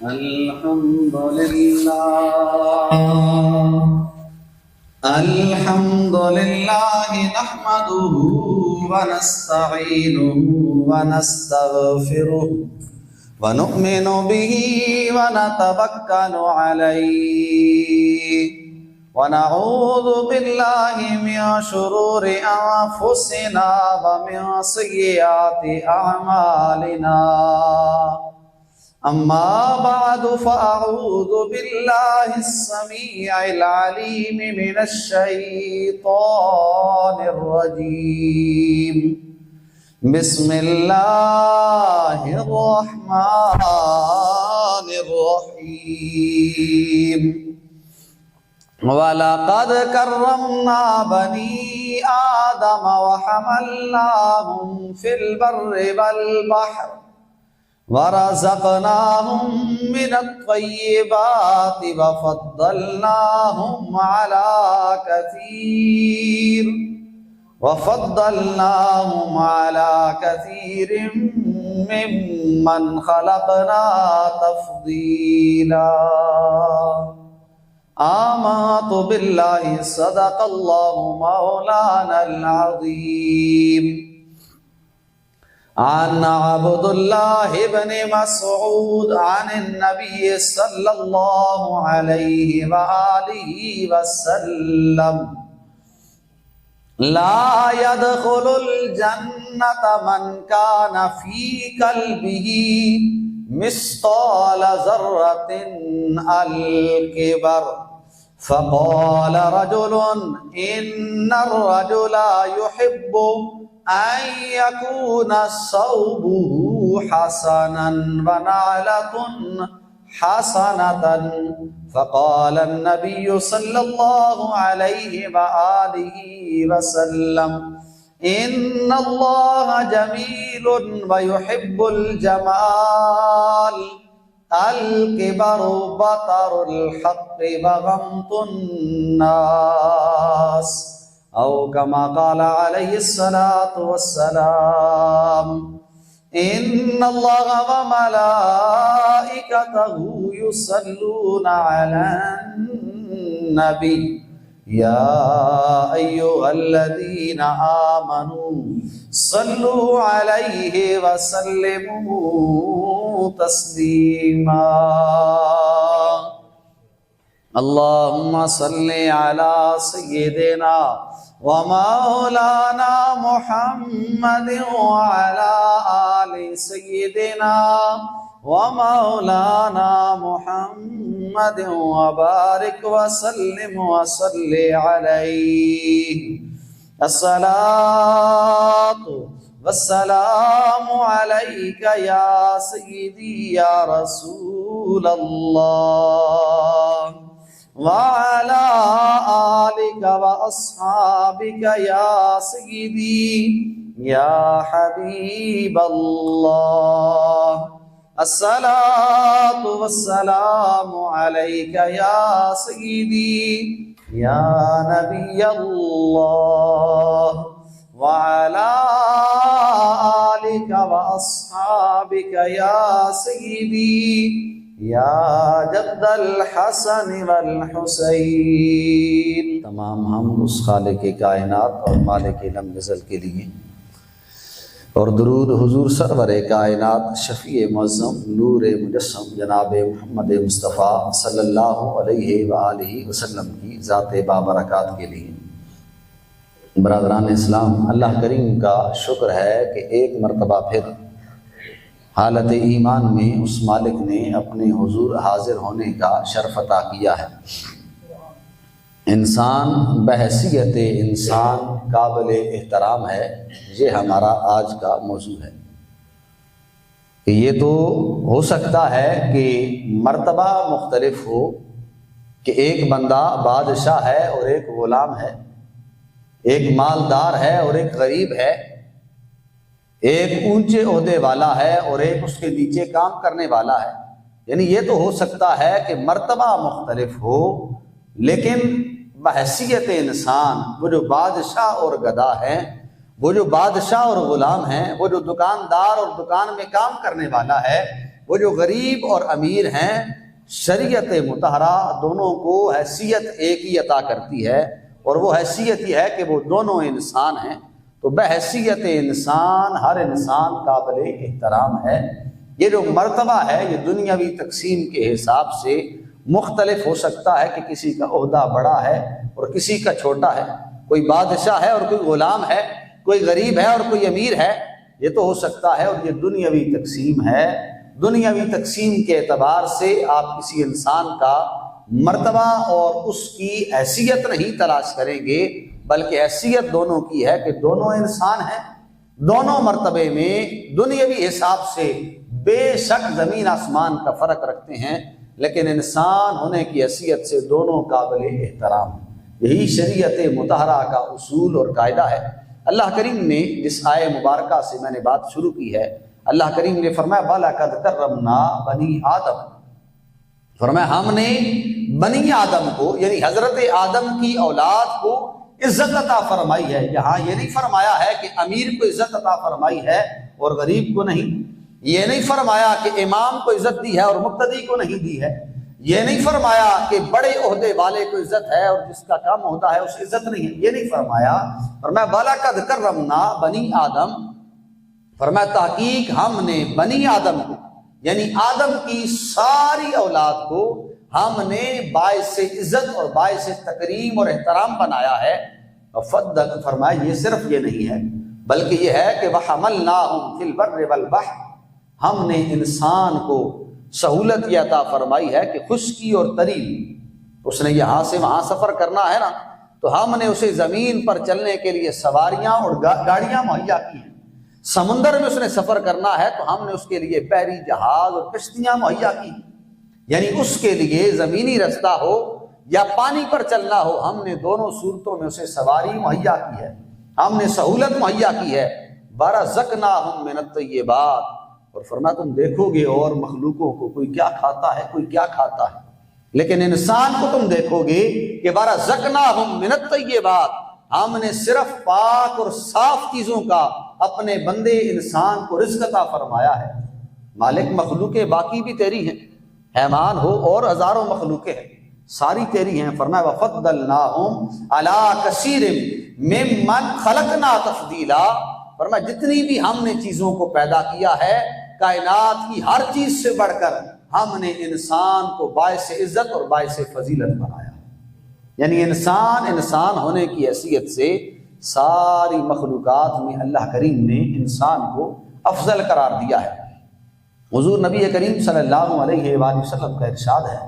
الحمد لله نحمده ونستعينه ونستغفره ونؤمن به ونتوكل عليه ونعوذ بالله من شرور أنفسنا ومن سيئات أعمالنا. أما بعد فأعوذ بالله السميع العليم من الشيطان الرجيم. بسم الله الرحمن الرحيم. وَلَقَدْ كَرَّمْنَا بَنِي آدَمَ وَحَمَلْنَاهُمْ فِي الْبَرِّ وَالْبَحْرِ وَرَزَقْنَاهُمْ مِنَ الطَّيِّبَاتِ وَفَضَّلْنَاهُمْ عَلَى كَثِيرٍ مِّمَّنْ خَلَقْنَا تَفْضِيلًا. آمنت بالله صدق الله مولانا العظيم. عن عبد الله بن مسعود عن النبي صلى الله عليه وآله وسلم: لا يدخل الجنة من كان في قلبه مثقال ذرة الكبر. فقال رجل: إن الرجل يحب أن يكون ثوبه حسنا ونعلة حسنة. فقال النبي صلى الله عليه وآله وسلم: إن الله جميل ويحب الجمال. الكبر بطر الحق وغمط الناس، أو كما قال عليه الصلاة والسلام. إن الله وملائكته يصلون على النبي يا أيها الذين آمنوا صلوا عليه وسلموا تسليما. اللهم صل على سيدنا ومولانا محمد وعلى آل سيدنا ومولانا محمد وبارك وسلم وصل عليه. الصلاة والسلام عليك يا سيدي يا رسول الله، وعلى آلك وأصحابك يا سيدي يا حبيب الله. الصلاة والسلام عليك يا سيدي يا نبي الله، وعلى آلك وأصحابك يا سيدي یا جد الحسن والحسین. تمام حمد اس خالق کائنات اور مالک لم یزل کے لیے، اور درود حضور سرور کائنات شفیع معظم نور مجسم جناب محمد مصطفیٰ صلی اللہ علیہ وآلہ وسلم کی ذات بابرکات کے لیے. برادران اسلام، اللہ کریم کا شکر ہے کہ ایک مرتبہ پھر حالت ایمان میں اس مالک نے اپنے حضور حاضر ہونے کا شرف عطا کیا ہے. انسان بحیثیت انسان قابل احترام ہے، یہ ہمارا آج کا موضوع ہے. کہ یہ تو ہو سکتا ہے کہ مرتبہ مختلف ہو، کہ ایک بندہ بادشاہ ہے اور ایک غلام ہے، ایک مالدار ہے اور ایک غریب ہے، ایک اونچے عہدے والا ہے اور ایک اس کے نیچے کام کرنے والا ہے. یعنی یہ تو ہو سکتا ہے کہ مرتبہ مختلف ہو، لیکن بحیثیت انسان وہ جو بادشاہ اور گدا ہیں، وہ جو بادشاہ اور غلام ہیں، وہ جو دکاندار اور دکان میں کام کرنے والا ہے، وہ جو غریب اور امیر ہیں شریعت مطہرہ دونوں کو حیثیت ایک ہی عطا کرتی ہے، اور وہ حیثیت یہ ہے کہ وہ دونوں انسان ہیں، تو بحیثیت انسان ہر انسان قابل احترام ہے۔ یہ جو مرتبہ ہے یہ دنیاوی تقسیم کے حساب سے مختلف ہو سکتا ہے کہ کسی کا عہدہ بڑا ہے اور کسی کا چھوٹا ہے، کوئی بادشاہ ہے اور کوئی غلام ہے، کوئی غریب ہے اور کوئی امیر ہے، یہ تو ہو سکتا ہے، اور یہ دنیاوی تقسیم ہے۔ دنیاوی تقسیم کے اعتبار سے آپ کسی انسان کا مرتبہ اور اس کی حیثیت نہیں تلاش کریں گے، بلکہ حیثیت دونوں کی ہے کہ دونوں انسان ہیں، دونوں مرتبے میں دنیاوی حساب سے بے شک زمین آسمان کا فرق رکھتے ہیں، لیکن انسان ہونے کی حیثیت سے دونوں قابل احترام ہیں۔ یہی شریعت مطہرہ کا اصول اور قاعدہ ہے۔ اللہ کریم نے جس آیہ مبارکہ سے میں نے بات شروع کی ہے، اللہ کریم نے فرمایا وَلَقَدْ كَرَّمْنَا بَنِي آدم، فرمایا ہم نے بنی آدم کو یعنی حضرت آدم کی اولاد کو عزت عطا فرمائی ہے۔ یہاں یہ نہیں فرمایا ہے کہ امیر کو عزت عطا فرمائی ہے اور غریب کو نہیں، یہ نہیں فرمایا کہ امام کو عزت دی ہے اور مقتدی کو نہیں دی ہے، یہ نہیں فرمایا کہ بڑے عہدے والے کو عزت ہے اور جس کا کم عہدہ ہے اس کی عزت نہیں ہے، یہ نہیں فرمایا۔ فرمایا وَلَقَدْ كَرَّمْنَا بَنِي آدم، فرمایا تحقیق ہم نے بنی آدم کو یعنی آدم کی ساری اولاد کو ہم نے باعث عزت اور باعث تکریم اور احترام بنایا ہے۔ فضل، فرمایا یہ صرف یہ نہیں ہے بلکہ یہ ہے کہ وَحَمَلْنَاهُمْ فِي الْبَرِّ وَالْبَحْرِ، ہم نے انسان کو سہولت یہ عطا فرمائی ہے کہ خشکی اور تری، اس نے یہاں سے وہاں سفر کرنا ہے نا، تو ہم نے اسے زمین پر چلنے کے لیے سواریاں اور گاڑیاں مہیا کی ہیں، سمندر میں اس نے سفر کرنا ہے تو ہم نے اس کے لیے بحری جہاز اور کشتیاں مہیا کی، یعنی اس کے لیے زمینی رستہ ہو یا پانی پر چلنا ہو، ہم نے دونوں صورتوں میں اسے سواری مہیا کی ہے، ہم نے سہولت مہیا کی ہے۔ وَرَزَقْنَاهُم مِّنَ الطَّيِّبَاتِ، اور فرمایا تم دیکھو گے اور مخلوقوں کو کوئی کیا کھاتا ہے کوئی کیا کھاتا ہے، لیکن انسان کو تم دیکھو گے کہ وَرَزَقْنَاهُم مِّنَ الطَّيِّبَاتِ، ہم نے صرف پاک اور صاف چیزوں کا اپنے بندے انسان کو رزق عطا فرمایا ہے۔ مالک مخلوقیں باقی بھی تیری ہیں، حیوان ہو اور ہزاروں مخلوقیں ہیں، ساری تیری ہیں۔ فرمایا وَفَضَّلْنَاهُمْ عَلَىٰ كَثِيرٍ مِّمَّنْ خَلَقْنَا تَفْضِيلًا، فرمایا جتنی بھی ہم نے چیزوں کو پیدا کیا ہے کائنات کی ہر چیز سے بڑھ کر ہم نے انسان کو باعث عزت اور باعث فضیلت بنایا، یعنی انسان ہونے کی حیثیت سے ساری مخلوقات میں اللہ کریم نے انسان کو افضل قرار دیا ہے۔ حضور نبی کریم صلی اللہ علیہ وآلہ وسلم کا ارشاد ہے،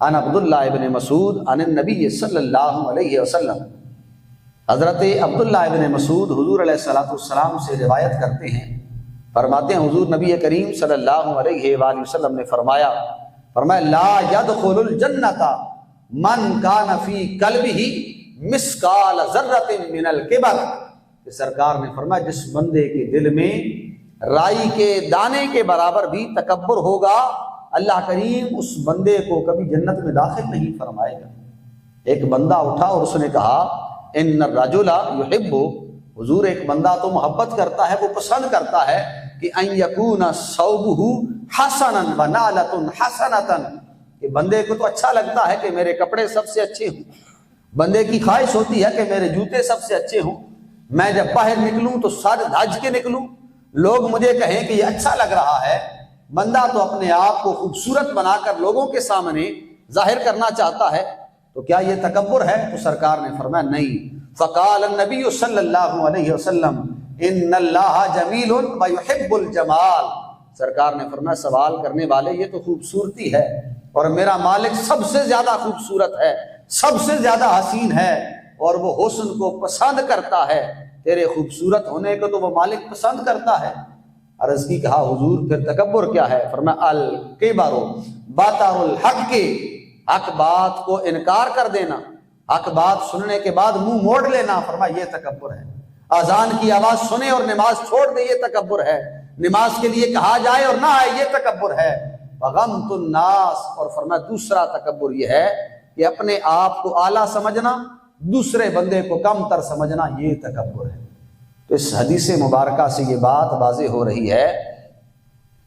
عن عبداللہ ابن مسعود عن النبی صلی اللہ علیہ وسلم، حضرت عبداللہ ابن مسعود حضور علیہ السلام سے روایت کرتے ہیں، فرماتے ہیں حضور نبی کریم صلی اللہ علیہ وآلہ وسلم نے فرمایا لا يدخل الجنۃ من کان فی قلبہ مثقال ذرۃ من الکبر، کہ سرکار نے فرمایا جس بندے کے دل میں رائی کے دانے کے برابر بھی تکبر ہوگا اللہ کریم اس بندے کو کبھی جنت میں داخل نہیں فرمائے گا۔ ایک بندہ اٹھا اور اس نے کہا ان الرجل یحب، حضور ایک بندہ تو محبت کرتا ہے، وہ پسند کرتا ہے کہ ان یکون ثوبہ حسنا ونعلۃ حسنۃ، کہ بندے کو تو اچھا لگتا ہے کہ میرے کپڑے سب سے اچھے ہوں، بندے کی خواہش ہوتی ہے کہ میرے جوتے سب سے اچھے ہوں، میں جب باہر نکلوں تو سر دھج کے نکلوں، لوگ مجھے کہیں کہ یہ اچھا لگ رہا ہے۔ بندہ تو اپنے آپ کو خوبصورت بنا کر لوگوں کے سامنے ظاہر کرنا چاہتا ہے، تو کیا یہ تکبر ہے؟ تو سرکار نے فرمایا نہیں۔ فقال النبی صلی اللہ علیہ وسلم ان اللہ جمیل ویحب الجمال، سرکار نے فرمایا سوال کرنے والے یہ تو خوبصورتی ہے اور میرا مالک سب سے زیادہ خوبصورت ہے، سب سے زیادہ حسین ہے، اور وہ حسن کو پسند کرتا ہے، تیرے خوبصورت ہونے کو تو وہ مالک پسند کرتا ہے۔ عرض کی کہا حضور پھر تکبر کیا ہے؟ فرمایا الکبر بطر الحق، حق بات کو انکار کر دینا، حق بات سننے کے بعد منہ موڑ لینا، فرمایا یہ تکبر ہے۔ اذان کی آواز سنے اور نماز چھوڑ دے یہ تکبر ہے، نماز کے لیے کہا جائے اور نہ آئے یہ تکبر ہے۔ وغمت الناس، اور فرمایا دوسرا تکبر یہ ہے کہ اپنے آپ کو اعلیٰ سمجھنا، دوسرے بندے کو کم تر سمجھنا، یہ تکبر ہے۔ تو اس حدیث مبارکہ سے یہ بات واضح ہو رہی ہے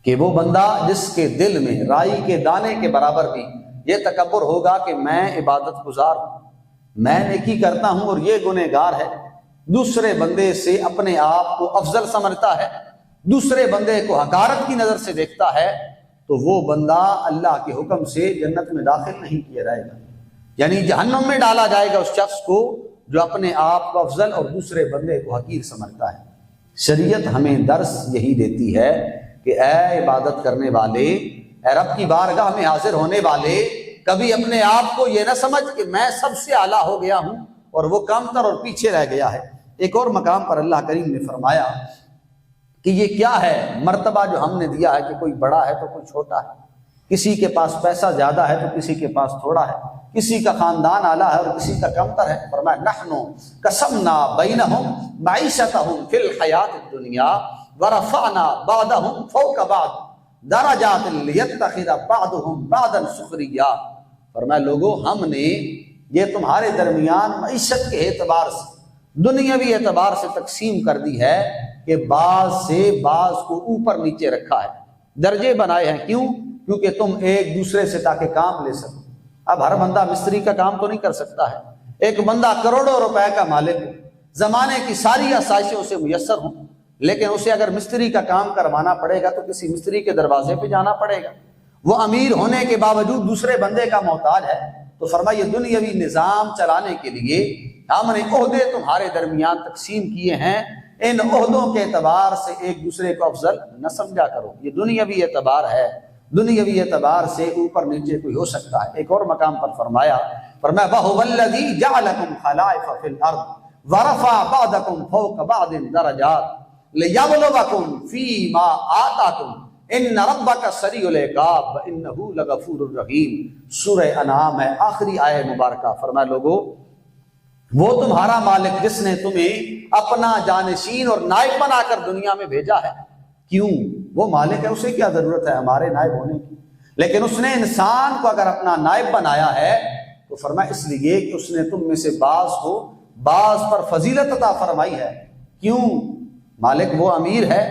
کہ وہ بندہ جس کے دل میں رائی کے دانے کے برابر بھی یہ تکبر ہوگا کہ میں عبادت گزار ہوں، میں نیکی کرتا ہوں اور یہ گنہگار ہے، دوسرے بندے سے اپنے آپ کو افضل سمجھتا ہے، دوسرے بندے کو حقارت کی نظر سے دیکھتا ہے، تو وہ بندہ اللہ کے حکم سے جنت میں داخل نہیں کیا جائے گا، یعنی جہنم میں ڈالا جائے گا اس شخص کو جو اپنے آپ کو افضل اور دوسرے بندے کو حقیر سمجھتا ہے۔ شریعت ہمیں درس یہی دیتی ہے کہ اے عبادت کرنے والے، اے رب کی بارگاہ میں حاضر ہونے والے، کبھی اپنے آپ کو یہ نہ سمجھ کہ میں سب سے اعلیٰ ہو گیا ہوں اور وہ کمتر اور پیچھے رہ گیا ہے۔ ایک اور مقام پر اللہ کریم نے فرمایا کہ یہ کیا ہے مرتبہ جو ہم نے دیا ہے کہ کوئی بڑا ہے تو کوئی چھوٹا ہے، کسی کے پاس پیسہ زیادہ ہے تو کسی کے پاس تھوڑا ہے، کسی کا خاندان اعلیٰ ہے اور کسی کا کمتر ہے۔ فرمایا نحن قسمنا بینہم معیشتہم فی الحیات الدنیا ورفعنا بعضهم فوق بعض درجات لیتخذ بعضهم بعضا سخریا۔ فرمایا لوگوں، ہم نے یہ تمہارے درمیان معیشت کے اعتبار سے، دنیاوی اعتبار سے تقسیم کر دی ہے کہ بعض سے بعض کو اوپر نیچے رکھا ہے، درجے بنائے ہیں۔ کیوں؟ کیونکہ تم ایک دوسرے سے تاکہ کام لے سکو۔ اب ہر بندہ مستری کا کام تو نہیں کر سکتا ہے، ایک بندہ کروڑوں روپے کا مالک ہو، زمانے کی ساری آسائشیں اسے میسر ہوں، لیکن اسے اگر مستری کا کام کروانا پڑے گا تو کسی مستری کے دروازے پہ جانا پڑے گا۔ وہ امیر ہونے کے باوجود دوسرے بندے کا محتاج ہے۔ تو فرمایا یہ دنیاوی نظام چلانے کے لیے ہم نے عہدے تمہارے درمیان تقسیم کیے ہیں، ان عہدوں کے اعتبار سے ایک دوسرے کو افضل نہ سمجھا کرو۔ یہ دنیاوی اعتبار ہے، دنیاوی اعتبار سے اوپر نیچے کوئی ہو سکتا ہے۔ ایک اور مقام پر فرمایا وَهُوَ الَّذِي جَعَلَكُمْ خَلَائِفَ فِي الْأَرْضِ وَرَفَعَ بَعْضَكُمْ فَوْقَ بَعْضٍ دَرَجَاتٍ لِيَبْلُوَكُمْ فِيمَا آتَاكُمْ إِنَّ رَبَّكَ سَرِيعُ الْعِقَابِ وَإِنَّهُ لَغَفُورٌ رَحِيمٌ۔ سورہ انعام ہے، آخری آیہ مبارکہ۔ فرمایا لوگو، وہ تمہارا مالک جس نے تمہیں اپنا جانشین اور نائب بنا کر دنیا میں بھیجا ہے، کیوں؟ وہ مالک ہے، اسے کیا ضرورت ہے ہمارے نائب ہونے کی؟ لیکن اس نے انسان کو اگر اپنا نائب بنایا ہے تو فرمایا اس لیے کہ اس نے تم میں سے بعض کو بعض پر فضیلت عطا فرمائی ہے۔ کیوں؟ مالک وہ امیر ہے،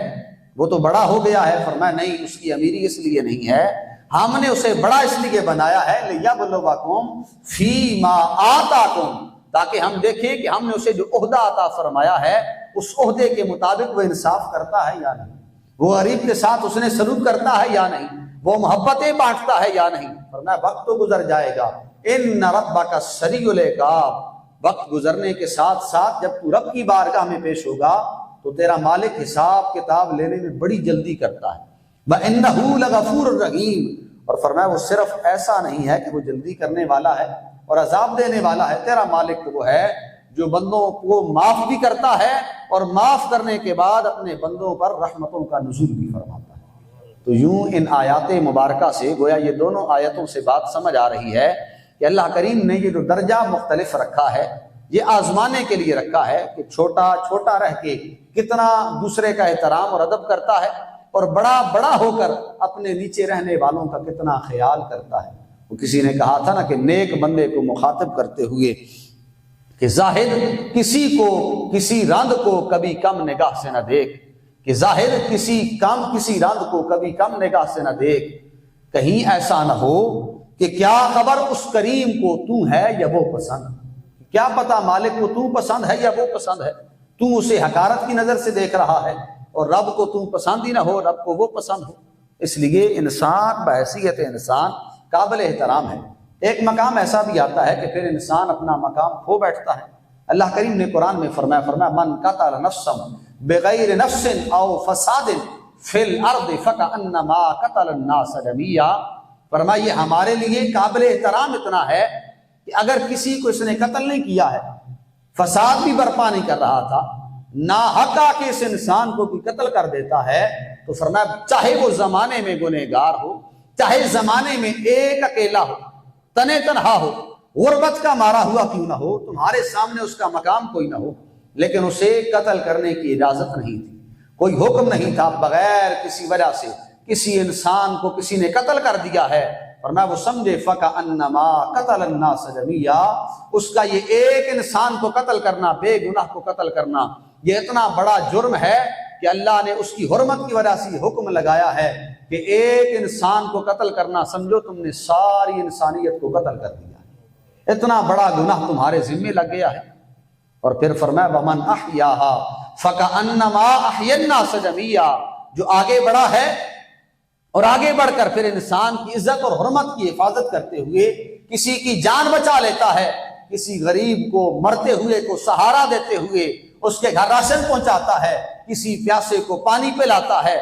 وہ تو بڑا ہو گیا ہے۔ فرمایا نہیں، اس کی امیری اس لیے نہیں ہے، ہم نے اسے بڑا اس لیے بنایا ہے لِيَبْلُوَكُمْ فِيمَا آتَاكُمْ، تاکہ ہم دیکھیں کہ ہم نے اسے جو عہدہ عطا فرمایا ہے اس عہدے کے مطابق وہ انصاف کرتا ہے یا نہیں، وہ غریب کے ساتھ اس نے سلوک کرتا ہے یا نہیں، وہ محبتیں بانٹتا ہے یا نہیں۔ فرمایا وقت تو گزر جائے گا، ان ربک سریع العقاب، وقت گزرنے کے ساتھ ساتھ جب تو رب کی بارگاہ میں پیش ہوگا تو تیرا مالک حساب کتاب لینے میں بڑی جلدی کرتا ہے۔ وَإِنَّهُ لَغَفُورٌ رَحِيمٌ، اور فرمایا وہ صرف ایسا نہیں ہے کہ وہ جلدی کرنے والا ہے اور عذاب دینے والا ہے، تیرا مالک تو وہ ہے جو بندوں کو معاف بھی کرتا ہے اور معاف کرنے کے بعد اپنے بندوں پر رحمتوں کا نزول بھی فرماتا ہے۔ تو یوں ان آیات مبارکہ سے گویا یہ دونوں آیتوں سے بات سمجھ آ رہی ہے کہ اللہ کریم نے یہ جو درجہ مختلف رکھا ہے یہ آزمانے کے لیے رکھا ہے کہ چھوٹا چھوٹا رہ کے کتنا دوسرے کا احترام اور ادب کرتا ہے، اور بڑا بڑا ہو کر اپنے نیچے رہنے والوں کا کتنا خیال کرتا ہے۔ وہ کسی نے کہا تھا نا کہ نیک بندے کو مخاطب کرتے ہوئے کہ زاہد کسی کو کسی رند کو کبھی کم نگاہ سے نہ دیکھ، کہ زاہد کسی رند کو کبھی کم نگاہ سے نہ دیکھ، کہیں ایسا نہ ہو کہ کیا خبر اس کریم کو تو ہے یا وہ پسند، کیا پتا مالک کو تو پسند ہے یا وہ پسند ہے، تو اسے حقارت کی نظر سے دیکھ رہا ہے اور رب کو تو پسند ہی نہ ہو، رب کو وہ پسند ہو۔ اس لیے انسان بحیثیت انسان قابل احترام ہے۔ ایک مقام ایسا بھی آتا ہے کہ پھر انسان اپنا مقام کھو بیٹھتا ہے۔ اللہ کریم نے قرآن میں فرمایا من قتل نفسا بغیر نفس او فساد فی الارض فکأنما قتل الناس جميعا۔ فرمایا یہ ہمارے لیے قابل احترام اتنا ہے کہ اگر کسی کو اس نے قتل نہیں کیا ہے، فساد بھی برپا نہیں کر رہا تھا، ناحق کے اس انسان کو بھی قتل کر دیتا ہے، تو فرمایا چاہے وہ زمانے میں گنہگار ہو، چاہے زمانے میں ایک اکیلا ہو، تنے تنہا ہو، غربت کا مارا ہوا کیوں نہ ہو، تمہارے سامنے اس کا مقام کوئی نہ ہو، لیکن اسے قتل کرنے کی اجازت نہیں تھی، کوئی حکم نہیں تھا، بغیر کسی وجہ سے کسی انسان کو کسی نے قتل کر دیا ہے، فرمایا وہ سمجھے فَكَأَنَّمَا قَتَلَ النَّاسَ جَمِيعًا، اس کا یہ ایک انسان کو قتل کرنا، بے گناہ کو قتل کرنا، یہ اتنا بڑا جرم ہے کہ اللہ نے اس کی حرمت کی وجہ سے حکم لگایا ہے کہ ایک انسان کو قتل کرنا سمجھو تم نے ساری انسانیت کو قتل کر دیا ہے، اتنا بڑا گناہ تمہارے ذمے لگ گیا ہے۔ اور پھر فرمایا وَمَنْ أَحْيَاهَا فَكَأَنَّمَا أَحْيَا النَّاسَ جَمِيعًا، جو آگے بڑھا ہے اور آگے بڑھ کر پھر انسان کی عزت اور حرمت کی حفاظت کرتے ہوئے کسی کی جان بچا لیتا ہے، کسی غریب کو مرتے ہوئے کو سہارا دیتے ہوئے اس کے گھر راشن پہنچاتا ہے، کسی پیاسے کو پانی پلاتا ہے،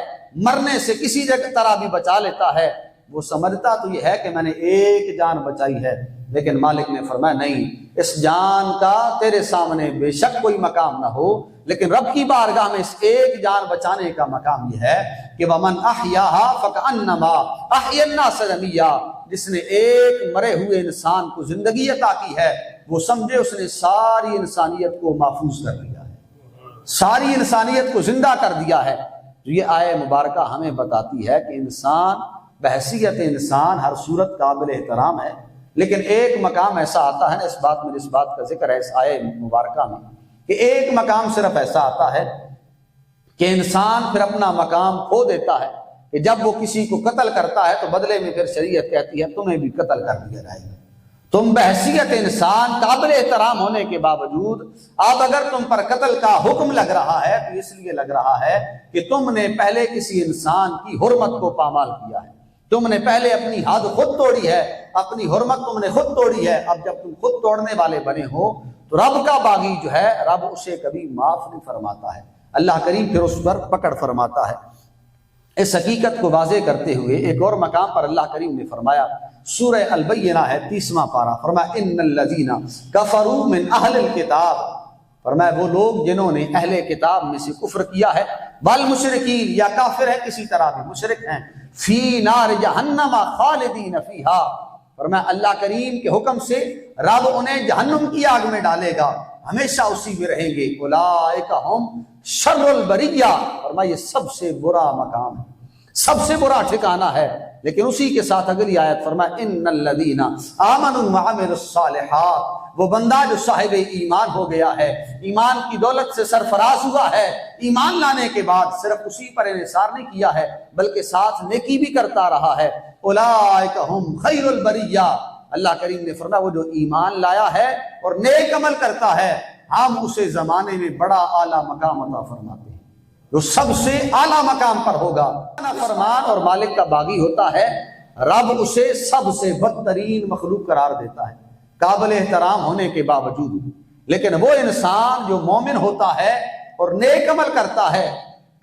مرنے سے کسی طرح بھی بچا لیتا ہے، وہ سمجھتا تو یہ ہے کہ میں نے ایک جان بچائی ہے، لیکن مالک نے فرمایا نہیں، اس جان کا تیرے سامنے بے شک کوئی مقام نہ ہو، لیکن رب کی بارگاہ میں اس ایک جان بچانے کا مقام یہ ہے کہ وَمَنْ أَحْيَاهَا فَكَأَنَّمَا أَحْيَا النَّاسَ جَمِيعًا، جس نے ایک مرے ہوئے انسان کو زندگی عطا کی ہے، وہ سمجھے اس نے ساری انسانیت کو محفوظ کر دیا ہے، ساری انسانیت کو زندہ کر دیا ہے۔ جو یہ آیہ مبارکہ ہمیں بتاتی ہے کہ انسان بحیثیت انسان ہر صورت قابل احترام ہے، لیکن ایک مقام ایسا آتا ہے نا، اس بات کا ذکر ہے اس آیہ مبارکہ میں کہ ایک مقام صرف ایسا آتا ہے کہ انسان پھر اپنا مقام کھو دیتا ہے کہ جب وہ کسی کو قتل کرتا ہے تو بدلے میں پھر شریعت کہتی ہے تمہیں بھی قتل کر دیا جائے گا۔ تم بحیثیت انسان قابل احترام ہونے کے باوجود اب اگر تم پر قتل کا حکم لگ رہا ہے تو اس لیے لگ رہا ہے کہ تم نے پہلے کسی انسان کی حرمت کو پامال کیا ہے، تم نے پہلے اپنی حد خود توڑی ہے، اپنی حرمت تم نے خود توڑی ہے۔ اب جب تم خود توڑنے والے بنے ہو تو رب کا باغی جو ہے رب اسے کبھی معاف نہیں فرماتا ہے، اللہ کریم پھر اس پر پکڑ فرماتا ہے۔ اس حقیقت کو واضح کرتے ہوئے ایک اور مقام پر اللہ کریم نے فرمایا، سورہ البینہ ہے 30واں پارہ، فرمایا ان الذین کفروا من اہل الکتاب، فرمایا وہ لوگ جنہوں نے اہل کتاب میں سے کفر کیا ہے، والمشرکین یا کافر ہے کسی طرح بھی مشرک ہیں، فی نار جہنم خالدین فیہا، فرمایا اللہ کریم کے حکم سے رب انہیں جہنم کی آگ میں ڈالے گا، ہمیشہ اسی میں رہیں گے، اولئک ہم شر البریہ، فرمایا یہ سب سے برا مقام ہے، سب سے برا ٹھکانہ ہے۔ لیکن اسی کے ساتھ اگلی آیت فرمایا ان الذین آمنوا وعملوا الصالحات، وہ بندہ جو صاحب ایمان ہو گیا ہے، ایمان کی دولت سے سرفراز ہوا ہے، ایمان لانے کے بعد صرف اسی پر انحصار نہیں کیا ہے بلکہ ساتھ نیکی بھی کرتا رہا ہے، اولئک ہم خیر البریہ، اللہ کریم نے فرمایا وہ جو ایمان لایا ہے اور نیک عمل کرتا ہے ہم اسے زمانے میں بڑا اعلیٰ مقام عطا فرماتے ہیں، جو سب سے اعلیٰ مقام پر ہوگا۔ فرمان اور مالک کا باغی ہوتا ہے، رب اسے سب سے بدترین مخلوق قرار دیتا ہے قابل احترام ہونے کے باوجود، لیکن وہ انسان جو مومن ہوتا ہے اور نیک عمل کرتا ہے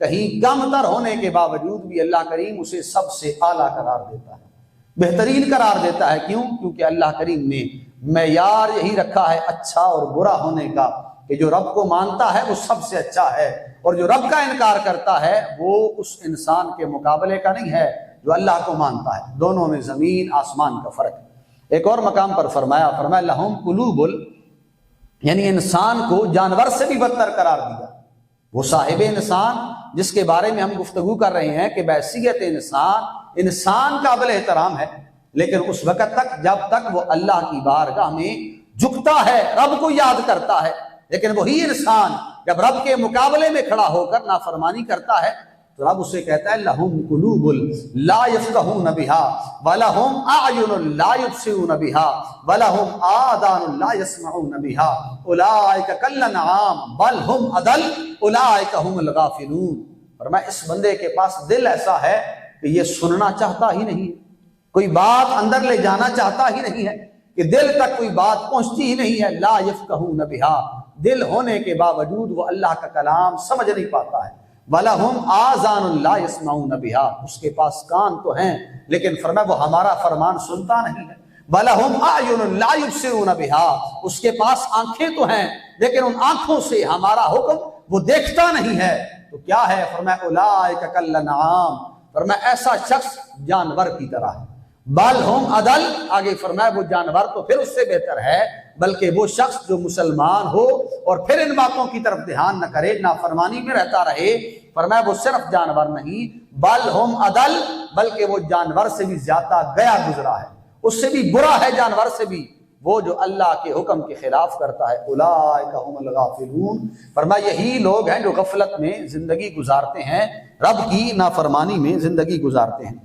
کہیں کم تر ہونے کے باوجود بھی اللہ کریم اسے سب سے اعلیٰ قرار دیتا ہے، بہترین قرار دیتا ہے۔ کیوں؟ کیونکہ اللہ کریم نے معیار یہی رکھا ہے اچھا اور برا ہونے کا، کہ جو رب کو مانتا ہے وہ سب سے اچھا ہے، اور جو رب کا انکار کرتا ہے وہ اس انسان کے مقابلے کا نہیں ہے جو اللہ کو مانتا ہے، دونوں میں زمین آسمان کا فرق ہے۔ ایک اور مقام پر فرمایا لہم قلوب، یعنی انسان کو جانور سے بھی بدتر قرار دیا، وہ صاحب انسان جس کے بارے میں ہم گفتگو کر رہے ہیں کہ بحیثیت انسان قابل احترام ہے، لیکن اس وقت تک جب تک وہ اللہ کی بارگاہ میں جھکتا ہے، رب کو یاد کرتا ہے، لیکن وہی انسان جب رب کے مقابلے میں کھڑا ہو کر نافرمانی کرتا ہے تو رب اسے کہتا ہے لہم قلوب لا یفقہون بہا ولہم اعین لا یبصرون بہا ولہم آذان لا یسمعون بہا اولئک کالانعام بل ہم اضل اولئک ہم الغافلون۔ فرمایا اس بندے کے پاس دل ایسا ہے کہ یہ سننا چاہتا ہی نہیں، کوئی بات اندر لے جانا چاہتا ہی نہیں ہے، کہ دل تک کوئی بات پہنچتی ہی نہیں ہے، لا یفقہون بہا، دل ہونے کے باوجود وہ اللہ کا کلام سمجھ نہیں پاتا ہے، وَلَهُمْ آذَانٌ لَا يَسْمَعُونَ بِهَا، اس کے پاس کان تو ہیں لیکن فرمایا وہ ہمارا فرمان سنتا نہیں ہے، وَلَهُمْ أَعْيُنٌ لَا يُبْصِرُونَ بِهَا، اس کے پاس آنکھیں تو ہیں لیکن ان آنکھوں سے ہمارا حکم وہ دیکھتا نہیں ہے، تو کیا ہے؟ فرمایا اولئک کالانعام، فرمایا ایسا شخص جانور کی طرح ہے، بل ہم اضل، آگے فرمایا وہ جانور تو پھر اس سے بہتر ہے، بلکہ وہ شخص جو مسلمان ہو اور پھر ان باتوں کی طرف دھیان نہ کرے، نافرمانی میں رہتا رہے، فرمایا وہ صرف جانور نہیں بل ہم اضل، بلکہ وہ جانور سے بھی زیادہ گیا گزرا ہے، اس سے بھی برا ہے جانور سے بھی، وہ جو اللہ کے حکم کے خلاف کرتا ہے، اولئک هم الغافلون، فرمایا یہی لوگ ہیں جو غفلت میں زندگی گزارتے ہیں، رب کی نافرمانی میں زندگی گزارتے ہیں۔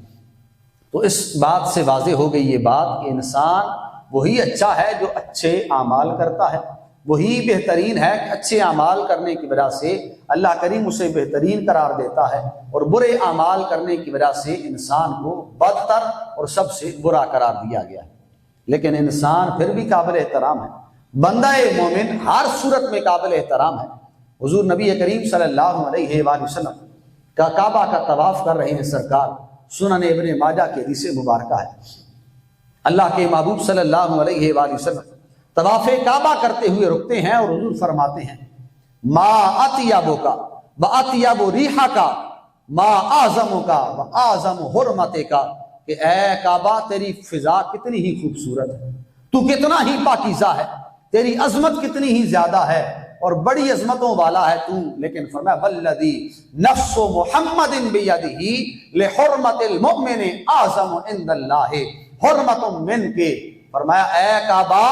تو اس بات سے واضح ہو گئی یہ بات کہ انسان وہی اچھا ہے جو اچھے اعمال کرتا ہے، وہی بہترین ہے کہ اچھے اعمال کرنے کی وجہ سے اللہ کریم اسے بہترین قرار دیتا ہے، اور برے اعمال کرنے کی وجہ سے انسان کو بدتر اور سب سے برا قرار دیا گیا ہے۔ لیکن انسان پھر بھی قابل احترام ہے، بندہ مومن ہر صورت میں قابل احترام ہے۔ حضور نبی کریم صلی اللہ علیہ وآلہ وسلم کا کعبہ کا طواف کر رہے ہیں سرکار، سنن ابن ماجہ کی حدیث مبارکہ ہے، اللہ کے محبوب صلی اللہ علیہ وآلہ وسلم طواف کعبہ کرتے ہوئے رکتے ہیں اور حضور فرماتے ہیں ما اطیبک و اطیب ریحک ما اعظمک و اعظم حرمتک، کہ اے کعبہ تیری فضا کتنی ہی خوبصورت ہے، تو کتنا ہی پاکیزہ ہے، تیری عظمت کتنی ہی زیادہ ہے اور بڑی عظمتوں والا ہے تو، لیکن فرمایا والذی نفس محمد بیدہ لحرمت المؤمن اعظم عند اللہ حرمت منک، فرمایا اے کعبہ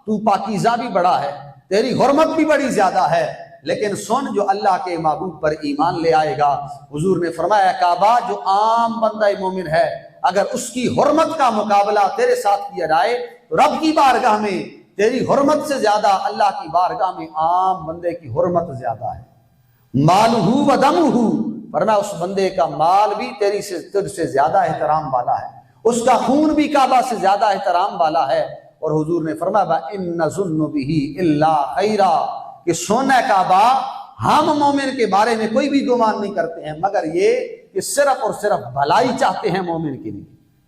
تو پاکیزہ بھی بڑا ہے، تیری حرمت بھی بڑی زیادہ ہے، لیکن سن جو اللہ کے محبوب پر ایمان لے آئے گا، حضور نے فرمایا کعبہ جو عام بندہ مومن ہے، اگر اس کی حرمت کا مقابلہ تیرے ساتھ کیا جائے تو رب کی بارگاہ میں تیری حرمت سے زیادہ اللہ کی بارگاہ میں عام بندے کی حرمت زیادہ ہے۔ مالہ و دمہ، فرمایا اس بندے کا مال بھی تجھ سے زیادہ احترام والا ہے، اس کا خون بھی کعبہ سے زیادہ احترام والا ہے۔ اور حضور نے فرمایا ان نظن بہ الا خیرا، کہ سونا کعبہ ہم مومن کے بارے میں کوئی بھی گمان نہیں کرتے ہیں مگر یہ کہ صرف اور صرف بھلائی چاہتے ہیں مومن کے لیے،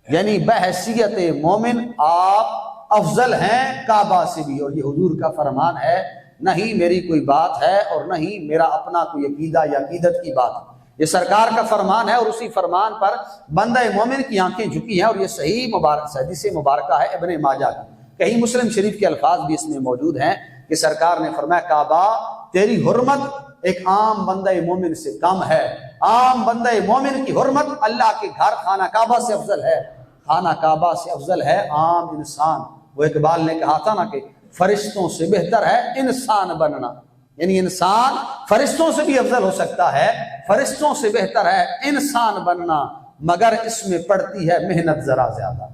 یعنی بحیثیت مومن آپ افضل ہیں کعبہ سے بھی، اور یہ حضور کا فرمان ہے، نہ ہی میری کوئی بات ہے اور نہ ہی میرا اپنا کوئی عقیدہ یا عقیدت کی بات ہے، یہ سرکار کا فرمان ہے، اور اسی فرمان پر بندہ مومن کی آنکھیں جھکی ہیں، اور یہ صحیح مبارک حدیث مبارکہ ہے ابن ماجہ کی، کہیں مسلم شریف کے الفاظ بھی اس میں موجود ہیں کہ سرکار نے فرمایا کعبہ تیری حرمت ایک عام بندہ مومن سے کم ہے، عام بندہ مومن کی حرمت اللہ کے گھر خانہ کعبہ سے افضل ہے، خانہ کعبہ سے افضل ہے عام انسان۔ وہ اقبال نے کہا تھا نا کہ فرشتوں سے بہتر ہے انسان بننا، یعنی انسان فرشتوں سے بھی افضل ہو سکتا ہے، فرشتوں سے بہتر ہے انسان بننا، مگر اس میں پڑتی ہے محنت ذرا زیادہ،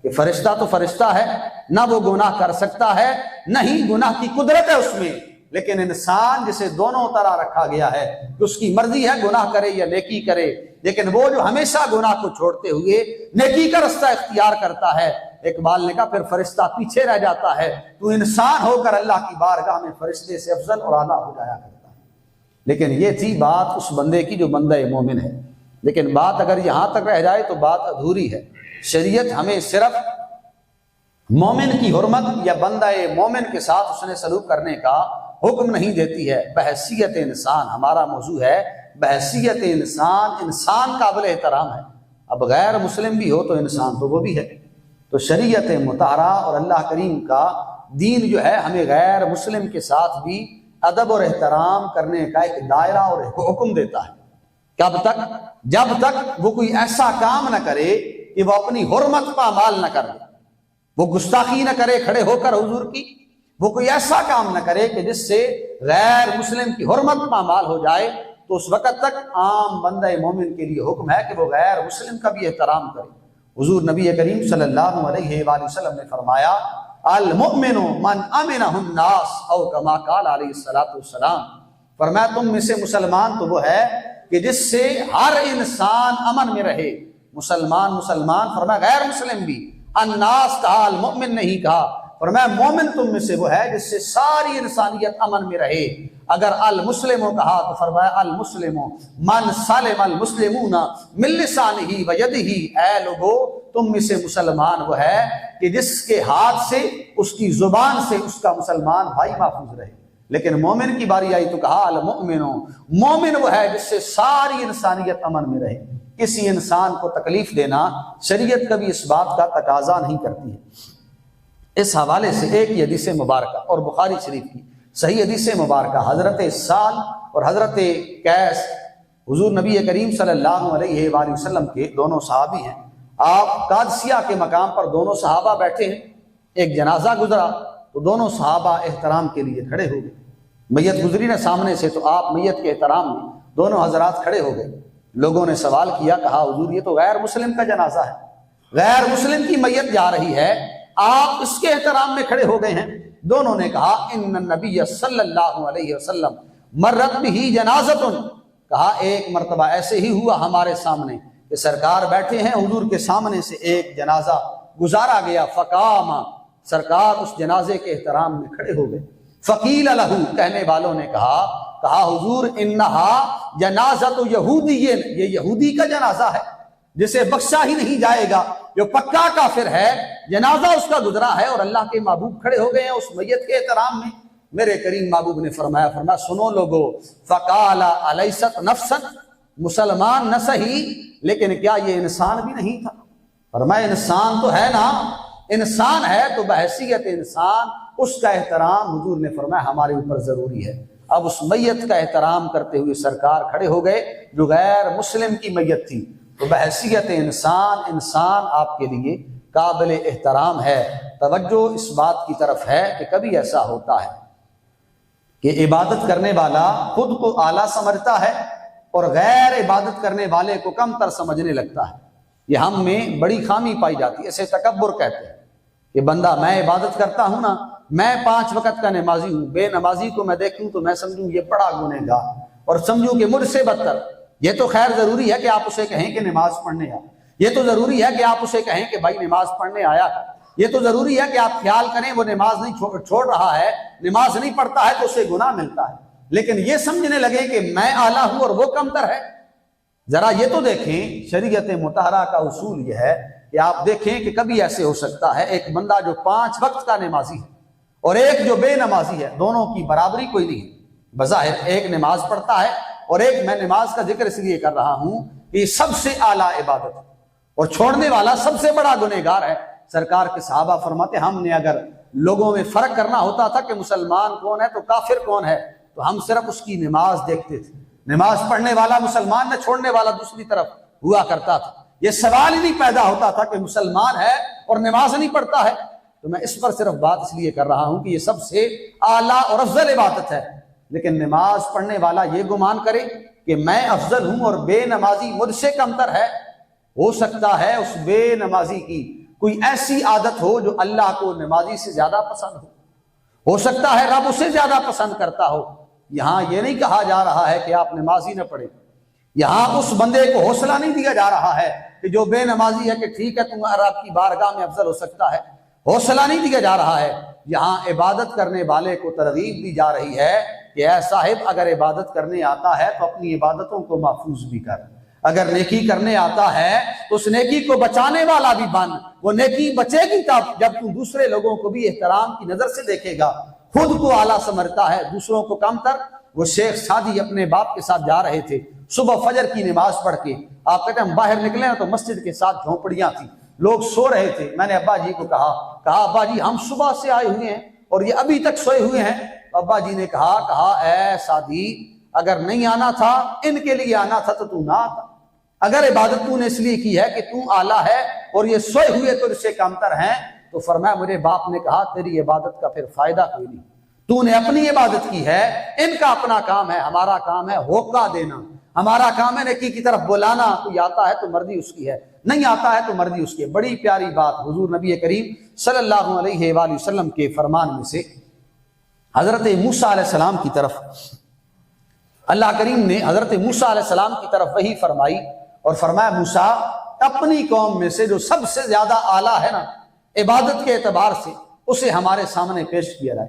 کہ فرشتہ تو فرشتہ ہے، نہ وہ گناہ کر سکتا ہے نہ ہی گناہ کی قدرت ہے اس میں، لیکن انسان جسے دونوں طرح رکھا گیا ہے کہ اس کی مرضی ہے گناہ کرے یا نیکی کرے، لیکن وہ جو ہمیشہ گناہ کو چھوڑتے ہوئے نیکی کا رستہ اختیار کرتا ہے، اقبال نے کہا پھر فرشتہ پیچھے رہ جاتا ہے، تو انسان ہو کر اللہ کی بارگاہ میں فرشتے سے افضل اور اعلیٰ ہو جایا کرتا ہے۔ لیکن یہ تھی بات اس بندے کی جو بندہ مومن ہے، لیکن بات اگر یہاں تک رہ جائے تو بات ادھوری ہے۔ شریعت ہمیں صرف مومن کی حرمت یا بندہ مومن کے ساتھ اس نے سلوک کرنے کا حکم نہیں دیتی ہے، بحیثیت انسان ہمارا موضوع ہے، بحیثیت انسان، انسان قابل احترام ہے، اب غیر مسلم بھی ہو تو انسان تو وہ بھی ہے۔ تو شریعت مطہرہ اور اللہ کریم کا دین جو ہے ہمیں غیر مسلم کے ساتھ بھی ادب اور احترام کرنے کا ایک دائرہ اور حکم دیتا ہے، کب تک؟ جب تک وہ کوئی ایسا کام نہ کرے کہ وہ اپنی حرمت پامال نہ کر دے، وہ گستاخی نہ کرے کھڑے ہو کر حضور کی، وہ کوئی ایسا کام نہ کرے کہ جس سے غیر مسلم کی حرمت پامال ہو جائے، تو اس وقت تک عام بندہ مومن کے لیے حکم ہے کہ وہ غیر مسلم کا بھی احترام کرے۔ حضور نبی کریم صلی اللہ علیہ وآلہ وسلم نے فرمایا المؤمن من امنہ الناس، او کما قال علیہ الصلوۃ والسلام، فرمایا تم میں سے مسلمان تو وہ ہے کہ جس سے ہر انسان امن میں رہے، مسلمان فرمایا غیر مسلم بھی، الناس کہا المؤمن نہیں کہا، فرمایا مومن تم میں سے وہ ہے جس سے ساری انسانیت امن میں رہے، اگر المسلم کہا تو فرمایا المسلم من سلم المسلمون من لسانہ و یدہ، اے لوگو تم میں سے مسلمان وہ ہے کہ جس کے ہاتھ سے اس کی زبان سے اس کا مسلمان بھائی محفوظ رہے، لیکن مومن کی باری آئی تو کہا المؤمن، مومن وہ ہے جس سے ساری انسانیت امن میں رہے۔ کسی انسان کو تکلیف دینا شریعت کبھی اس بات کا تقاضا نہیں کرتی ہے۔ اس حوالے سے ایک حدیث مبارکہ اور بخاری شریف کی صحیح حدیث مبارکہ، حضرت سال اور حضرت قیس حضور نبی کریم صلی اللہ علیہ وآلہ وسلم کے دونوں صحابی ہیں، آپ قادسیہ کے مقام پر دونوں صحابہ بیٹھے ہیں، ایک جنازہ گزرا تو دونوں صحابہ احترام کے لیے کھڑے ہو گئے. میت گزری نا سامنے سے تو آپ میت کے احترام میں دونوں حضرات کھڑے ہو گئے. لوگوں نے سوال کیا, کہا حضور یہ تو غیر مسلم کا جنازہ ہے, غیر مسلم کی میت جا رہی ہے, آپ اس کے احترام میں کھڑے ہو گئے ہیں. دونوں نے کہا ان النبی صلی اللہ علیہ وسلم مرت بہ جنازۃ, کہا ایک مرتبہ ایسے ہی ہوا ہمارے سامنے کہ سرکار بیٹھے ہیں, حضور کے سامنے سے ایک جنازہ گزارا گیا, فقام, سرکار اس جنازے کے احترام میں کھڑے ہو گئے. فقیل لہ, کہنے والوں نے کہا حضور انہا جنازۃ یہودی, یہ یہودی کا جنازہ ہے جسے بخشا ہی نہیں جائے گا, جو پکا کافر ہے, جنازہ اس کا گزرا ہے اور اللہ کے محبوب کھڑے ہو گئے ہیں اس میت کے احترام میں. میرے کریم محبوب نے فرمایا سنو لوگو, فقال الیست نفسا, مسلمان نہ سہی لیکن کیا یہ انسان بھی نہیں تھا؟ فرمایا انسان تو ہے نا, انسان ہے تو بحیثیت انسان اس کا احترام حضور نے فرمایا ہمارے اوپر ضروری ہے. اب اس میت کا احترام کرتے ہوئے سرکار کھڑے ہو گئے جو غیر مسلم کی میت تھی, تو بحیثیت انسان آپ کے لیے قابل احترام ہے. توجہ اس بات کی طرف ہے کہ کبھی ایسا ہوتا ہے کہ عبادت کرنے والا خود کو اعلیٰ سمجھتا ہے اور غیر عبادت کرنے والے کو کم تر سمجھنے لگتا ہے. یہ ہم میں بڑی خامی پائی جاتی ہے, اسے تکبر کہتے ہیں کہ بندہ میں عبادت کرتا ہوں نا, میں 5 وقت کا نمازی ہوں, بے نمازی کو میں دیکھوں تو میں سمجھوں یہ بڑا گنہگار, اور سمجھوں کہ مجھ سے بدتر. یہ تو خیر ضروری ہے کہ آپ اسے کہیں کہ نماز پڑھنے آ, یہ تو ضروری ہے کہ آپ اسے کہیں کہ بھائی نماز پڑھنے آیا کر, یہ تو ضروری ہے کہ آپ خیال کریں وہ نماز نہیں چھوڑ رہا ہے, نماز نہیں پڑھتا ہے تو اسے گناہ ملتا ہے. لیکن یہ سمجھنے لگے کہ میں اعلیٰ ہوں اور وہ کمتر ہے. ذرا یہ تو دیکھیں, شریعت مطہرہ کا اصول یہ ہے کہ آپ دیکھیں کہ کبھی ایسے ہو سکتا ہے ایک بندہ جو 5 وقت کا نمازی ہے اور ایک جو بے نمازی ہے, دونوں کی برابری کوئی نہیں ہے. بظاہر ایک نماز پڑھتا ہے اور ایک, میں نماز کا ذکر اس لیے کر رہا ہوں کہ یہ سب سے اعلیٰ عبادت ہے اور چھوڑنے والا سب سے بڑا گنہگار ہے. سرکار کے صحابہ فرماتے ہم نے اگر لوگوں میں فرق کرنا ہوتا تھا کہ مسلمان کون ہے تو کافر کون ہے, تو ہم صرف اس کی نماز دیکھتے تھے. نماز پڑھنے والا مسلمان نہ, چھوڑنے والا دوسری طرف ہوا کرتا تھا. یہ سوال ہی نہیں پیدا ہوتا تھا کہ مسلمان ہے اور نماز نہیں پڑھتا ہے. تو میں اس پر صرف بات اس لیے کر رہا ہوں کہ یہ سب سے اعلیٰ اور افضل عبادت ہے. لیکن نماز پڑھنے والا یہ گمان کرے کہ میں افضل ہوں اور بے نمازی مجھ سے کمتر ہے, ہو سکتا ہے اس بے نمازی کی کوئی ایسی عادت ہو جو اللہ کو نمازی سے زیادہ پسند ہو سکتا ہے رب اسے زیادہ پسند کرتا ہو. یہاں یہ نہیں کہا جا رہا ہے کہ آپ نمازی نہ پڑھیں, یہاں اس بندے کو حوصلہ نہیں دیا جا رہا ہے کہ جو بے نمازی ہے کہ ٹھیک ہے تمہارا آپ کی بارگاہ میں افضل ہو سکتا ہے, حوصلہ نہیں دیا جا رہا ہے. یہاں عبادت کرنے والے کو ترغیب دی جا رہی ہے کہ اے صاحب اگر عبادت کرنے آتا ہے تو اپنی عبادتوں کو محفوظ بھی کر, اگر نیکی کرنے آتا ہے تو اس نیکی کو بچانے والا بھی بن. وہ نیکی بچے گی تب جب تم دوسرے لوگوں کو بھی احترام کی نظر سے دیکھے گا. خود کو اعلیٰ سمجھتا ہے, دوسروں کو کم تر. وہ شیخ سعدی اپنے باپ کے ساتھ جا رہے تھے صبح فجر کی نماز پڑھ کے, آپ کہتے ہیں ہم باہر نکلے نا تو مسجد کے ساتھ جھونپڑیاں تھیں, لوگ سو رہے تھے. میں نے ابا جی کو کہا ابا جی ہم صبح سے آئے ہوئے ہیں اور یہ ابھی تک سوئے ہوئے ہیں. ابا جی نے کہا اے سعدی اگر نہیں آنا تھا, ان کے لیے آنا تھا تو نہ آتا. اگر عبادت تو نے اس لیے کی ہے کہ تو اعلیٰ ہے اور یہ سوئے ہوئے تو اس سے کمتر ہیں, تو فرمایا میرے باپ نے کہا تیری عبادت کا پھر فائدہ کوئی نہیں, تو نے اپنی عبادت کی ہے, ان کا اپنا کام ہے, ہمارا کام ہے ہوکا دینا, ہمارا کام ہے نیکی کی طرف بلانا. کوئی آتا ہے تو مرضی اس کی ہے, نہیں آتا ہے تو مرضی اس کی ہے. بڑی پیاری بات حضور نبی کریم صلی اللہ علیہ وآلہ وسلم کے فرمان میں سے حضرت موسیٰ علیہ السلام کی طرف اللہ کریم نے حضرت موسیٰ علیہ السلام کی طرف وحی فرمائی اور فرمایا موسیٰ اپنی قوم میں سے جو سب سے زیادہ اعلیٰ ہے نا عبادت کے اعتبار سے, اسے ہمارے سامنے پیش کیا جائے.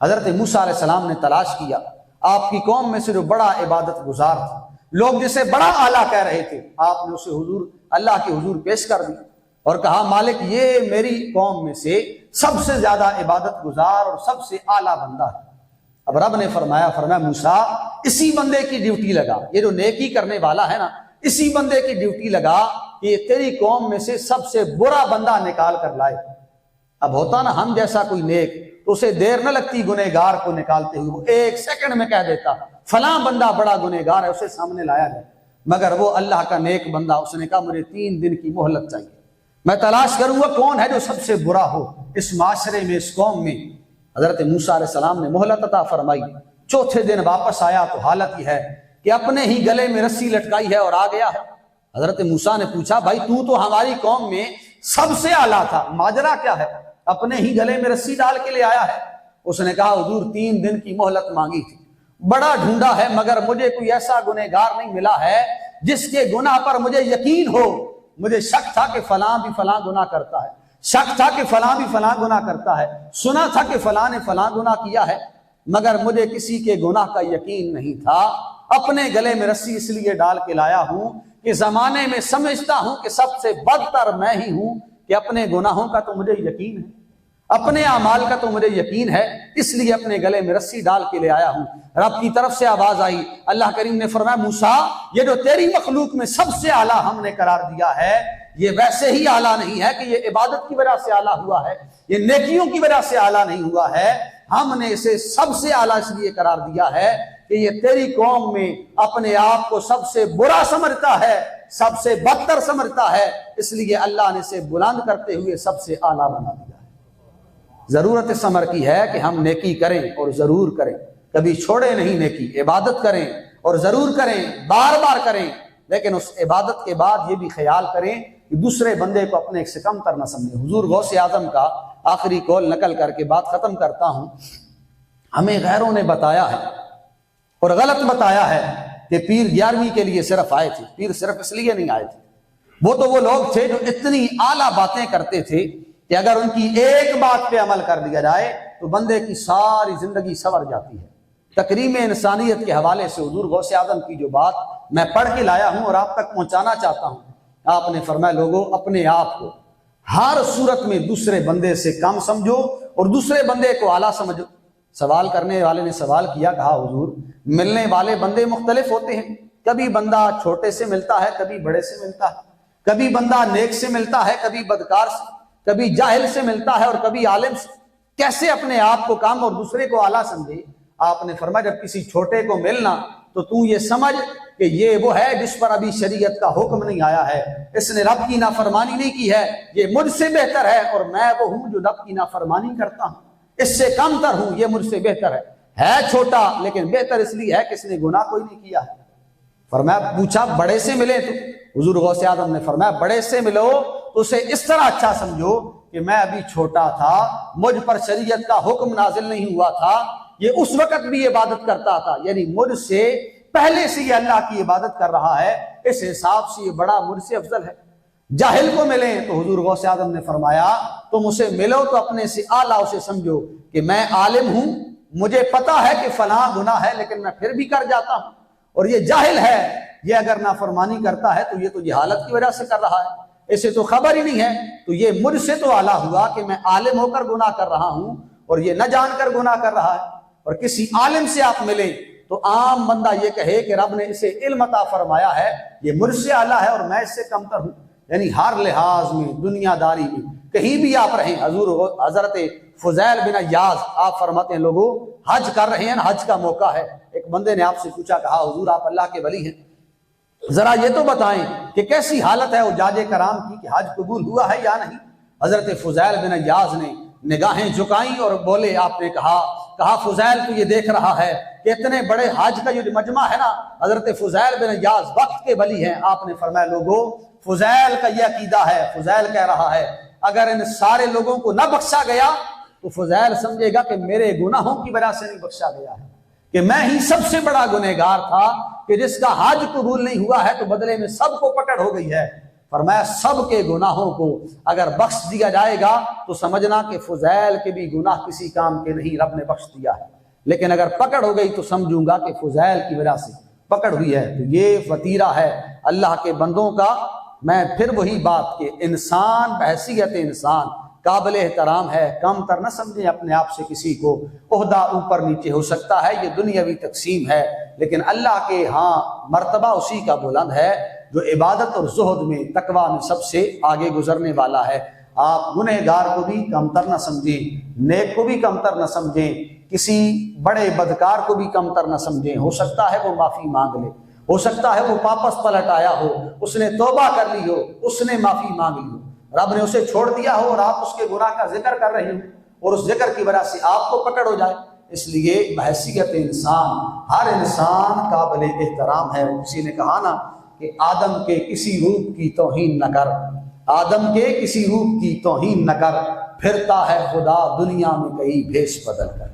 حضرت موسیٰ علیہ السلام نے تلاش کیا آپ کی قوم میں سے جو بڑا عبادت گزار تھا, لوگ جسے بڑا اعلیٰ کہہ رہے تھے, آپ نے اسے حضور اللہ کے حضور پیش کر دی اور کہا مالک یہ میری قوم میں سے سب سے زیادہ عبادت گزار اور سب سے اعلیٰ بندہ ہے. اب رب نے فرمایا موسیٰ اسی بندے کی ڈیوٹی لگا, یہ جو نیکی کرنے والا ہے نا اسی بندے کی ڈیوٹی لگا کہ یہ تیری قوم میں سے سب سے برا بندہ نکال کر لائے. اب ہوتا نا ہم جیسا کوئی نیک تو اسے دیر نہ لگتی گنہگار کو نکالتے ہوئے, وہ 1 سیکنڈ میں کہہ دیتا فلاں بندہ بڑا گنہگار ہے, اسے سامنے لایا جائے. مگر وہ اللہ کا نیک بندہ, اس نے کہا مجھے 3 دن کی مہلت چاہیے, میں تلاش کروں گا کون ہے جو سب سے برا ہو, اس معاشرے میں، اس قوم میں حضرت موسیٰ علیہ السلام نے مہلت عطا فرمائی۔ چوتھے دن واپس آیا تو حالت یہ ہے کہ اپنے ہی گلے میں رسی لٹکائی ہے اور آ گیا ہے۔ حضرت موسیٰ نے پوچھا بھائی تو ہماری قوم میں سب سے اعلیٰ تھا، ماجرا کیا ہے؟ اپنے ہی گلے میں رسی ڈال کے لے آیا ہے۔ اس نے کہا حضور 3 دن کی مہلت مانگی تھی، بڑا ڈھونڈا ہے مگر مجھے کوئی ایسا گنہگار نہیں ملا ہے جس کے گناہ پر مجھے یقین ہو۔ مجھے شک تھا کہ فلاں بھی فلاں گناہ کرتا ہے، شک تھا کہ فلاں بھی فلاں گناہ کرتا ہے، سنا تھا کہ فلاں نے فلاں گناہ کیا ہے، مگر مجھے کسی کے گناہ کا یقین نہیں تھا۔ اپنے گلے میں رسی اس لیے ڈال کے لایا ہوں کہ زمانے میں سمجھتا ہوں کہ سب سے بدتر میں ہی ہوں، کہ اپنے گناہوں کا تو مجھے یقین ہے، اپنے اعمال کا تو مجھے یقین ہے، اس لیے اپنے گلے میں رسی ڈال کے لے آیا ہوں۔ رب کی طرف سے آواز آئی، اللہ کریم نے فرمایا موسیٰ یہ جو تیری مخلوق میں سب سے اعلیٰ ہم نے قرار دیا ہے، یہ ویسے ہی اعلیٰ نہیں ہے کہ یہ عبادت کی وجہ سے اعلیٰ ہوا ہے، یہ نیکیوں کی وجہ سے اعلیٰ نہیں ہوا ہے، ہم نے اسے سب سے اعلیٰ اس لیے قرار دیا ہے کہ یہ تیری قوم میں اپنے آپ کو سب سے برا سمجھتا ہے، سب سے بدتر سمجھتا ہے، اس لیے اللہ نے اسے بلند کرتے ہوئے سب سے اعلیٰ بنا دیا ہے۔ ضرورت اس امر کی ہے کہ ہم نیکی کریں اور ضرور کریں، کبھی چھوڑے نہیں نیکی، عبادت کریں اور ضرور کریں، بار بار کریں، لیکن اس عبادت کے بعد یہ بھی خیال کریں کہ دوسرے بندے کو اپنے سے کم تر نہ سمجھیں۔ حضور غوث اعظم کا آخری قول نقل کر کے بات ختم کرتا ہوں۔ ہمیں غیروں نے بتایا ہے اور غلط بتایا ہے کہ پیر 11ویں کے لیے صرف آئے تھے، پیر صرف اس لیے نہیں آئے تھے، وہ تو وہ لوگ تھے جو اتنی اعلیٰ باتیں کرتے تھے کہ اگر ان کی ایک بات پہ عمل کر دیا جائے تو بندے کی ساری زندگی سنور جاتی ہے۔ تکریم انسانیت کے حوالے سے حضور غوث اعظم کی جو بات میں پڑھ کے لایا ہوں اور آپ تک پہنچانا چاہتا ہوں، آپ نے فرمایا لوگوں اپنے آپ کو ہر صورت میں دوسرے بندے سے کم سمجھو اور دوسرے بندے کو اعلیٰ سمجھو۔ سوال کرنے والے نے سوال کیا، کہا حضور ملنے والے بندے مختلف ہوتے ہیں، کبھی بندہ چھوٹے سے ملتا ہے، کبھی بڑے سے ملتا ہے، کبھی بندہ نیک سے ملتا ہے، کبھی بدکار سے، کبھی جاہل سے ملتا ہے اور کبھی عالم سے، کیسے اپنے آپ کو کم اور دوسرے کو اعلیٰ سمجھے؟ آپ نے فرمایا جب کسی چھوٹے کو ملنا تو یہ سمجھ کہ یہ وہ ہے جس پر ابھی شریعت کا حکم نہیں آیا ہے، اس نے رب کی نافرمانی نہیں کی ہے، یہ مجھ سے بہتر ہے اور میں وہ ہوں جو رب کی نافرمانی کرتا ہوں، اس سے کم تر ہوں، یہ مجھ سے بہتر ہے چھوٹا لیکن بہتر اس لیے ہے کہ اس نے گناہ کوئی نہیں کیا ہے۔ فرمایا پوچھا بڑے سے ملے تو حضور غوث اعظم نے فرمایا بڑے سے ملو تو اسے اس طرح اچھا سمجھو کہ میں ابھی چھوٹا تھا، مجھ پر شریعت کا حکم نازل نہیں ہوا تھا، یہ اس وقت بھی عبادت کرتا تھا، یعنی مجھ سے پہلے سے یہ اللہ کی عبادت کر رہا ہے، اس حساب سے یہ بڑا مجھ سے افضل ہے۔ جاہل کو ملیں تو حضور غوث اعظم نے فرمایا تم اسے ملو تو اپنے سے اعلیٰ اسے سمجھو کہ میں عالم ہوں، مجھے پتا ہے کہ فلاں گناہ ہے لیکن میں پھر بھی کر جاتا ہوں، اور یہ جاہل ہے، یہ اگر نافرمانی کرتا ہے تو یہ تو جہالت کی وجہ سے کر رہا ہے، اسے تو خبر ہی نہیں ہے، تو یہ مجھ سے تو اعلیٰ ہوا کہ میں عالم ہو کر گناہ کر رہا ہوں اور یہ نہ جان کر گناہ کر رہا ہے۔ اور کسی عالم سے آپ ملیں تو عام بندہ یہ کہے کہ رب نے اسے علم عطا فرمایا ہے، یہ مجھ سے اعلیٰ ہے اور میں اس سے کمتر ہوں، یعنی ہر لحاظ میں، دنیا داری میں، کہیں بھی آپ رہیں۔ حضرت فضیل بن عیاض آپ فرماتے ہیں لوگوں حج کر رہے ہیں، حج کا موقع ہے، ایک بندے نے آپ سے پوچھا، کہا حضور آپ اللہ کے ولی ہیں، ذرا یہ تو بتائیں کہ کیسی حالت ہے حجاج کرام کی کہ حج قبول ہوا ہے یا نہیں؟ حضرت فضیل بن عیاض نے نگاہیں جھکائیں اور بولے، آپ نے کہا فضیل تو یہ دیکھ رہا ہے کہ اتنے بڑے حج کا جو مجمع ہے نا، حضرت فضیل بن عیاض وقت کے ولی ہیں۔ آپ نے فرمایا لوگوں فضیل کا یہ عقیدہ ہے، فضیل کہہ رہا ہے اگر ان سارے لوگوں کو نہ بخشا گیا تو فضیل سمجھے گا کہ میرے گناہوں کی وجہ سے نہیں بخشا گیا ہے، کہ میں ہی سب سے بڑا گنہگار تھا کہ جس کا حج قبول نہیں ہوا ہے تو بدلے میں سب کو پکڑ ہو گئی ہے۔ فرمایا سب کے گناہوں کو اگر بخش دیا جائے گا تو سمجھنا کہ فضیل کے بھی گناہ کسی کام کے نہیں، رب نے بخش دیا ہے، لیکن اگر پکڑ ہو گئی تو سمجھوں گا کہ فضیل کی وجہ سے پکڑ ہوئی ہے۔ تو یہ وتیرہ ہے اللہ کے بندوں کا۔ میں پھر وہی بات کہ انسان بحیثیت انسان قابل احترام ہے، کم تر نہ سمجھیں اپنے آپ سے کسی کو، عہدہ اوپر نیچے ہو سکتا ہے، یہ دنیاوی تقسیم ہے، لیکن اللہ کے ہاں مرتبہ اسی کا بلند ہے جو عبادت اور زہد میں تقویٰ میں سب سے آگے گزرنے والا ہے۔ آپ گنہگار کو بھی کمتر نہ سمجھیں، نیک کو بھی کمتر نہ سمجھیں، کسی بڑے بدکار کو بھی کمتر نہ سمجھیں، ہو سکتا ہے وہ معافی مانگ لے، ہو سکتا ہے وہ واپس پلٹ آیا ہو، اس نے توبہ کر لی ہو، اس نے معافی مانگ لی ہو، رب نے اسے چھوڑ دیا ہو اور آپ اس کے گناہ کا ذکر کر رہے ہوں اور اس ذکر کی وجہ سے آپ کو پکڑ ہو جائے۔ اس لیے بحیثیت انسان ہر انسان قابل احترام ہے۔ کسی نے کہا نا کہ آدم کے کسی روپ کی توہین نہ کر، آدم کے کسی روپ کی توہین نہ کر، پھرتا ہے خدا دنیا میں کئی بھیس بدل کر۔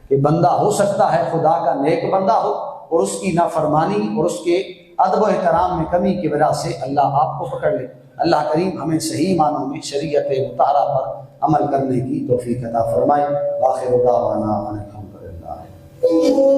کہ بندہ ہو سکتا ہے خدا کا نیک بندہ ہو اور اس کی نافرمانی اور اس کے ادب و احترام میں کمی کی وجہ سے اللہ آپ کو پکڑ لے۔ اللہ کریم ہمیں صحیح معنوں میں شریعت مطہرہ پر عمل کرنے کی توفیق عطا فرمائے۔ آخر دعوانا ان الحمد للہ۔